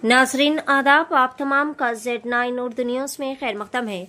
नाजरीन आदाब, आप तमाम का Z9 उर्दू न्यूज़ में खैर मकदम है।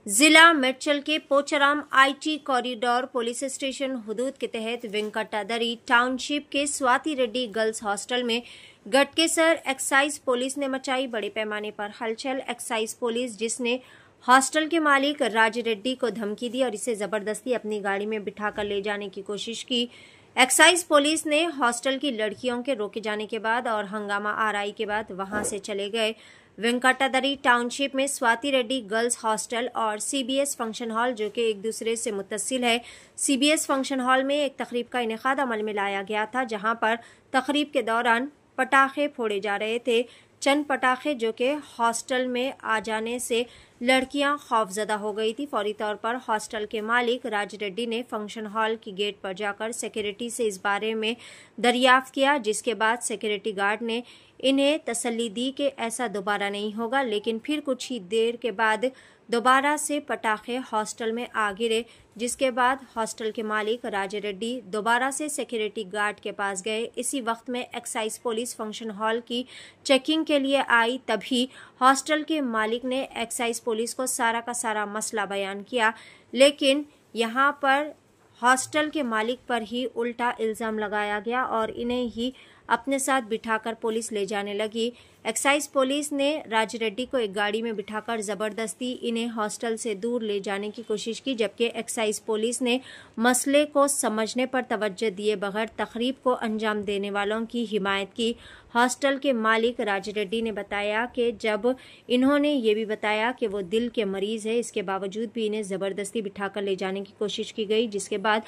जिला मेडचल के Pocharam IT corridor police station हुदूद के तहत वेंकटादरी टाउनशिप के स्वाति रेड्डी गर्ल्स हॉस्टल में गटकेसर एक्साइज पुलिस ने मचाई बड़े पैमाने पर हलचल। एक्साइज पुलिस जिसने हॉस्टल के मालिक राज रेड्डी को धमकी दी और इसे जबरदस्ती अपनी गाड़ी में बिठाकर ले जाने की कोशिश की। एक्साइज पुलिस ने हॉस्टल की लड़कियों के रोके जाने के बाद और हंगामा आराई के बाद वहां से चले गए। वेंकटादरी टाउनशिप में स्वाति रेड्डी गर्ल्स हॉस्टल और CBS फंक्शन हॉल जो कि एक दूसरे से मुत्तसिल है। CBS फंक्शन हॉल में एक तकरीब का इनेकाद अमल में लाया गया था, जहां पर तकरीब के दौरान पटाखे फोड़े जा रहे थे। चंद पटाखे जो कि हॉस्टल में आ जाने से लड़कियां खौफजदा हो गई थी। फौरी तौर पर हॉस्टल के मालिक राज रेड्डी ने फंक्शन हॉल की गेट पर जाकर सिक्योरिटी से इस बारे में दरियाफ्त किया, जिसके बाद सिक्योरिटी गार्ड ने इन्हें तसल्ली दी कि ऐसा दोबारा नहीं होगा। लेकिन फिर कुछ ही देर के बाद दोबारा से पटाखे हॉस्टल में आ गिरे, जिसके बाद हॉस्टल के मालिक राज रेड्डी दोबारा से सिक्योरिटी गार्ड के पास गए। इसी वक्त में एक्साइज पुलिस फंक्शन हॉल की चेकिंग के लिए आई, तभी हॉस्टल के मालिक ने एक्साइज पुलिस को सारा का सारा मसला बयान किया। लेकिन यहाँ पर हॉस्टल के मालिक पर ही उल्टा इल्ज़ाम लगाया गया और इन्हें ही अपने साथ बिठाकर पुलिस ले जाने लगी। एक्साइज पुलिस ने राज रेड्डी को एक गाड़ी में बिठाकर ज़बरदस्ती इन्हें हॉस्टल से दूर ले जाने की कोशिश की, जबकि एक्साइज पुलिस ने मसले को समझने पर तवज्जो दिए बगैर तकरीब को अंजाम देने वालों की हिमायत की। हॉस्टल के मालिक राज रेड्डी ने बताया कि जब इन्होंने ये भी बताया कि वो दिल के मरीज़ है, इसके बावजूद भी इन्हें ज़बरदस्ती बिठाकर ले जाने की कोशिश की गई, जिसके बाद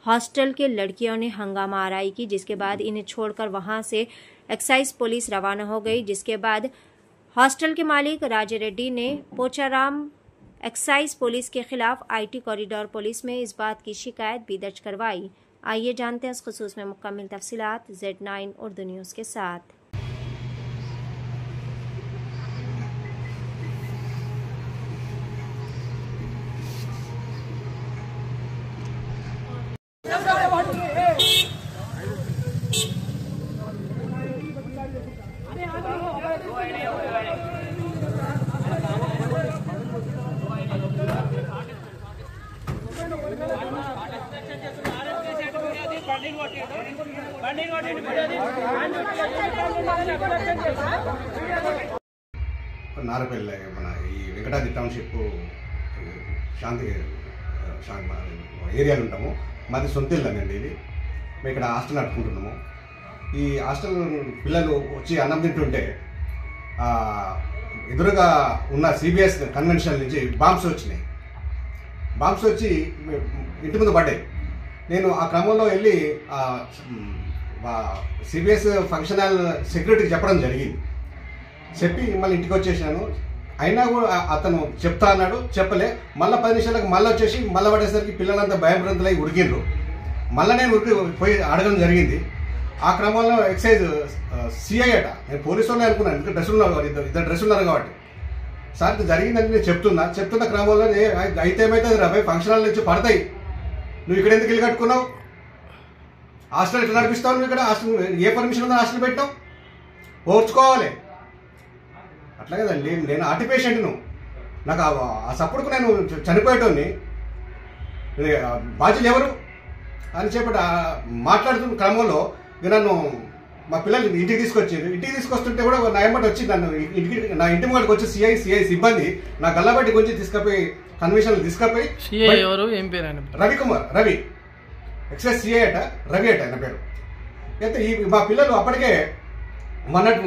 हॉस्टल के लड़कियों ने हंगामा आराई की, जिसके बाद इन्हें छोड़कर वहां से एक्साइज पुलिस रवाना हो गई। जिसके बाद हॉस्टल के मालिक राज रेड्डी ने पोचाराम एक्साइज पुलिस के खिलाफ IT कॉरिडोर पुलिस में इस बात की शिकायत भी दर्ज करवाई। आइए जानते हैं इस खुसूस में मुकम्मल तफसीलात Z9 उर्दू न्यूज़ के साथ। నారపల్లి మన ఈ వెంకటాద్రి టౌన్షిప్ శాంతి ఏరియాలో ఉంటాము. మాది సొంత ఇల్లు అండి ఇది. మేము ఇక్కడ హాస్టల్ నడుపుకుంటున్నాము. ఈ హాస్టల్ పిల్లలు వచ్చి అన్నం తింటుంటే ఎదురుగా ఉన్న CBS కన్వెన్షన్ నుంచి బాంబ్స్ వచ్చినాయి. బాంబ్స్ వచ్చి ఇంటి ముందు పడ్డాయి. నేను ఆ క్రమంలో వెళ్ళి CBS ఫంక్షన్ హాల్ సెక్యూరిటీకి చెప్పడం జరిగింది. చెప్పి మళ్ళీ ఇంటికి వచ్చేసాను. అయినా కూడా అతను చెప్తా అన్నాడు, చెప్పలే. మళ్ళీ 10 నిమిషాలకు మళ్ళీ వచ్చేసి మళ్ళీ పడేసరికి పిల్లలంతా భయభ్రాంతులై ఉడికిండ్రు. మళ్ళీ నేను పోయి అడగడం జరిగింది. ఆ క్రమంలో ఎక్సైజ్ CI అట, నేను పోలీసు వాళ్ళే అనుకున్నాను, ఎందుకంటే డ్రెస్ ఉన్నారు, ఇద్దరు డ్రెస్ ఉన్నారు కాబట్టి. సార్ జరిగిందని నేను చెప్తున్న క్రమంలో అయితే ఏమవుతుంది రా భయ్, ఫంక్షన్ హాల్ నుంచి పడతాయి, నువ్వు ఇక్కడ ఎందుకు ఇల్లు కట్టుకున్నావు, హాస్టల్ ఎట్లా నడిపిస్తావు, నువ్వు ఇక్కడ హాస్టల్ ఏ పర్మిషన్ ఉందో హాస్టల్ పెట్టావు, ఓర్చుకోవాలి. అట్లా కదండి, నేను ఆర్టి పేషెంట్ను, నాకు ఆ సపోర్ట్కు నేను చనిపోయేటోని, బాధ్యులు ఎవరు అని చెప్పి మాట్లాడుతున్న క్రమంలో నన్ను మా పిల్లలు ఇంటికి తీసుకొచ్చారు. ఇంటికి తీసుకొస్తుంటే కూడా నా ఎమ్మటి వచ్చి నన్ను నా ఇంటి ముంగడికి వచ్చి CI సిబ్బంది నా గల్లబట్టి గురించి తీసుకుపోయి కన్వెన్షన్లు తీసుకుపోయి, రవికుమార్ రవి ఎక్సైజ్ CI అట, రవి అట నా పేరు. అయితే మా పిల్లలు అప్పటికే మొన్నటి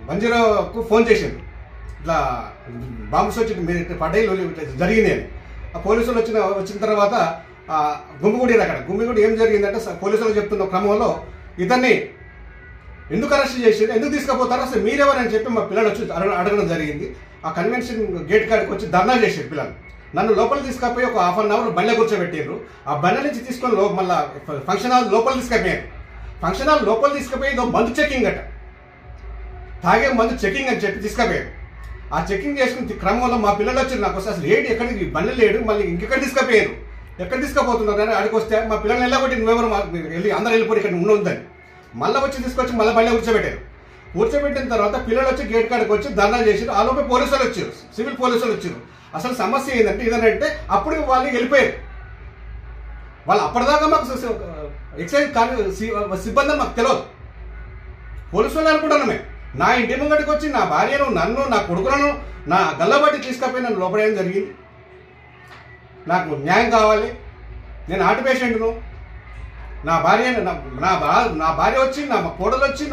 10కు ఫోన్ చేసిండు, ఇట్లా బాంబ్స్ వచ్చి పడ్డాయి జరిగింది అని. ఆ పోలీసులు వచ్చిన తర్వాత గుమ్మిగూడి అక్కడ గుమ్మిగూడి ఏం జరిగిందంటే, పోలీసులు చెప్తున్న క్రమంలో ఇతన్ని ఎందుకు అరెస్ట్ చేసిండు, ఎందుకు తీసుకుపోతారు, అసలు మీరెవరని చెప్పి మా పిల్లలు వచ్చి అడగడం జరిగింది. ఆ కన్వెన్షన్ గేట్ కాడికి వచ్చి ధర్నా చేశారు పిల్లలు. నన్ను లోపలికి తీసుకుపోయి ఒక ½ అవర్ బండ్లో కూర్చోబెట్టారు. ఆ బండ్ల నుంచి తీసుకొని మళ్ళీ ఫంక్షన్ హాల్ లోపల తీసుకుపోయారు. ఫంక్షన్ హాల్ లోపల తీసుకుపోయి మందు చెకింగ్ అట, తాగే మందు చెకింగ్ అని చెప్పి తీసుకుపోయారు. ఆ చెకింగ్ చేసుకున్న క్రమంలో మా పిల్లలు వచ్చి నాకు అసలు ఏంటి, ఎక్కడికి బండ్లు లేడు, మళ్ళీ ఇంకెక్కడ తీసుకుపోయారు, ఎక్కడ తీసుకుపోతున్నారు అని అడిగి వస్తే మా పిల్లల్ని వెళ్ళగొట్టి నువ్వెవరు వెళ్ళి అందరూ వెళ్ళిపోయి ఇక్కడ ఉండొద్దని మళ్ళీ వచ్చి తీసుకొచ్చి మళ్ళీ బండి కూర్చోబెట్టారు. కూర్చోబెట్టిన తర్వాత పిల్లలు వచ్చి గేట్ కాడికి వచ్చి ధర్నా చేసి ఆ లోపే పోలీసులు వచ్చారు, సివిల్ పోలీసులు వచ్చారు. అసలు సమస్య ఏంటంటే ఇదేనంటే అప్పుడు వాళ్ళు వెళ్ళిపోయారు. వాళ్ళు అప్పటిదాకా మాకు ఎక్సైజ్ సిబ్బంది మాకు తెలియదు. పోలీసులు అనుకుంటాను మేము. నా ఇంటి ముంగడికి వచ్చి నా భార్యను, నన్ను, నా కొడుకులను నా గల్లబట్టి తీసుకపోయి నన్ను లోపడేయడం జరిగింది. నాకు న్యాయం కావాలి. నేను హార్ట్ పేషెంట్ను. నా భార్య వచ్చి, నా కోడలు వచ్చి,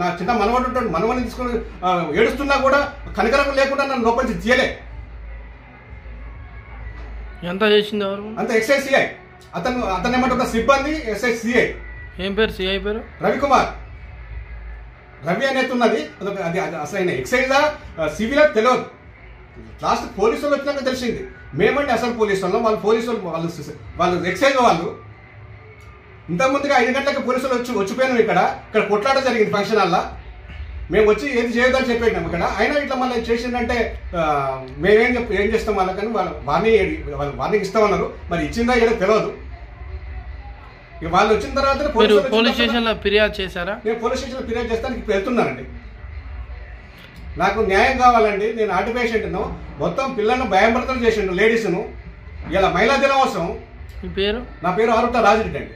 నా చిన్న మనవడు ఉంటాడు, మనవడిని తీసుకొని ఏడుస్తున్నా కూడా కనికరం లేకుండా నన్ను లోపల నుంచి తీయలే. ఎంత చేసింది ఎవరు? అంత ఎక్సైజ్ సిఐ. అతను ఏమంటున్న సిబ్బంది ఎక్సైజ్ సిఐ. ఏం పేరు సిఐ పేరు? రవికుమార్. రవి అనేది ఉన్నది. అది అసలు ఎక్సైజా సివిలా తెలియదు. లాస్ట్ పోలీసులు వచ్చినాక తెలిసింది. మేమంటే అసలు పోలీసు వాళ్ళం, వాళ్ళు ఎక్సైజ్ వాళ్ళు. ఇంతకుముందుగా 5 గంటలకు పోలీసులు వచ్చిపోయినాం. ఇక్కడ కొట్లాట జరిగింది ఫంక్షన్ హాల్లో. మేము వచ్చి ఏది చేయొద్దని చెప్పేటాం ఇక్కడ. అయినా ఇట్లా మళ్ళీ చేసిందంటే ఏం చేస్తాం వాళ్ళకని వాళ్ళు వార్నింగ్ ఇస్తామన్నారు. మరి ఇచ్చిందా ఏదో తెలియదు. ఇక వాళ్ళు వచ్చిన తర్వాత పోలీస్ స్టేషన్లో ఫిర్యాదు చేశారా? నేను పోలీస్ స్టేషన్లో ఫిర్యాదు చేస్తానికి వెళ్తున్నానండి. నాకు న్యాయం కావాలండి. నేను హార్ట్ పేషెంట్ను. మొత్తం పిల్లలను భయభ్రాంతులు చేసిండు లేడీస్ను. ఇలా మహిళా దినోత్సవం. మీ పేరు? నా పేరు ఆరుట రాజిరెడ్డి అండి.